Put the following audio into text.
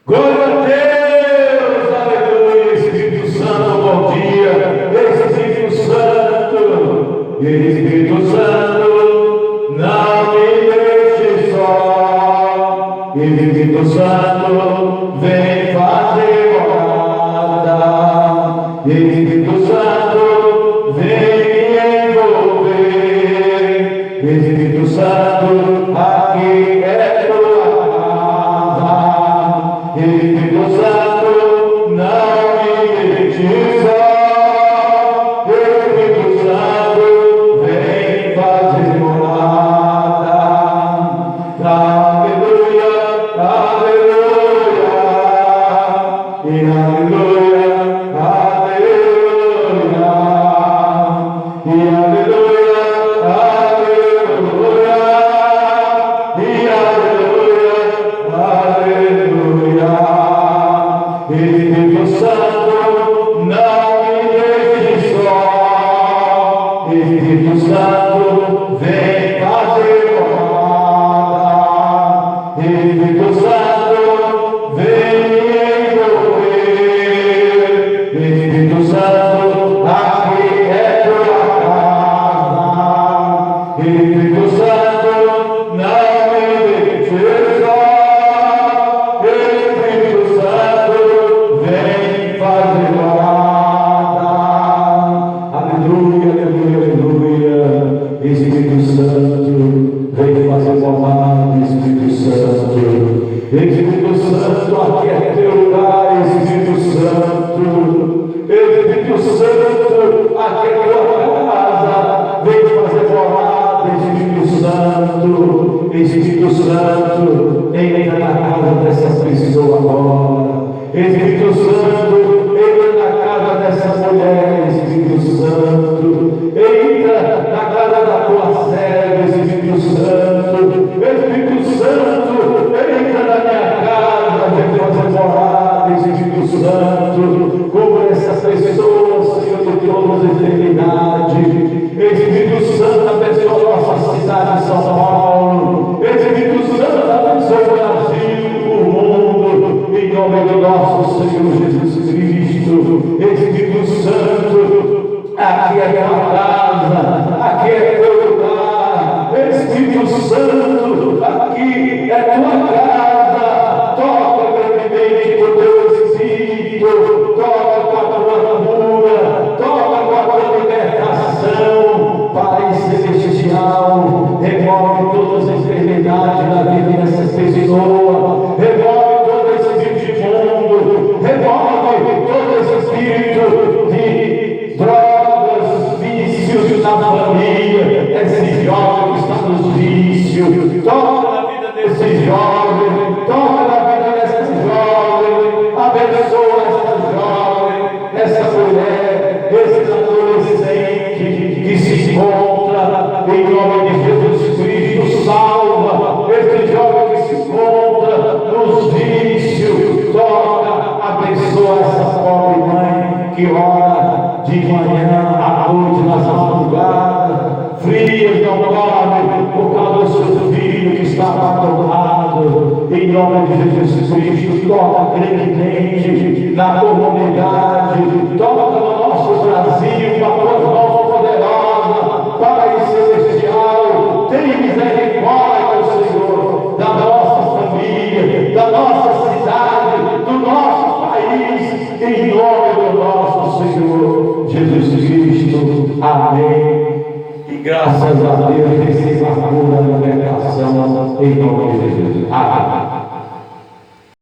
Glória a Deus, aleluia. Espírito Santo, bom dia. Espírito Santo, Espírito Santo, não me deixe só. Espírito Santo, vem fazer morada. Espírito Santo, vem me envolver. Espírito Santo, aqui é tua casa. Espírito Santo, não me deixe só. Espírito Santo, vem fazer morada. Aleluia, aleluia, e aleluia, aleluia, e aleluia, aleluia, e aleluia, aleluia. Espírito Santo, não me deixe só. Espírito Santo, vem fazer morada. Espírito Santo, vem me envolver. Espírito Santo, aqui é tua casa. Espírito Santo, não me deixe só. Espírito Santo, vem fazer morada. Aleluia, aleluia, aleluia. Espírito Santo, vem fazer morada. Espírito Santo, Espírito Santo, aqui é teu lugar. Espírito Santo, Espírito Santo, aqui é tua casa. Vem fazer morada. Espírito Santo, Espírito Santo, entra na casa dessa pessoa agora. Espírito Santo, entra na casa dessa mulher. Espírito Santo, entra na casa da tua serva. Espírito Santo, Espírito Santo, entra na minha casa. Vem fazer morada. Espírito Santo, cubra essa pessoa, Senhor, de todas as eternidades. Espírito Santo, abençoa a nossa cidade de São Paulo. Espírito Santo, abençoa o Brasil, o mundo, em nome do nosso Senhor Jesus Cristo. Espírito Santo, aqui é a tua casa, aqui é teu lugar. Espírito Santo, aqui é tua casa. Toca grandemente com o teu Espírito, toca com a tua cura, toca com a tua libertação. Pai Celestial, remove todas as enfermidades da vida dessa pessoa, remove todo esse espírito imundo, remove todo esse espírito de drogas, vícios na família, esse jovem que está nos vícios. Toca na vida desse jovem, toca na vida desse jovem, abençoa essa jovem, essa mulher, esse adolescente que se encontra, em nome de Jesus Cristo. Salva esse jovem que se encontra nos vícios. Toca, abençoa essa pobre mãe que ora de manhã à noite, nas madrugadas frias, não dorme por causa do seu filho que está abandonado. Em nome de Jesus Cristo, toca grandemente na comunidade, toca no nosso Brasil, com a tua mão poderosa. Pai Celestial, tem misericórdia, Senhor, da nossa família, da nossa cidade, do nosso país, em nome do nosso Senhor Jesus Cristo. Amém. E graças a Deus, receba a cura da libertação, em nome de Jesus. Amém.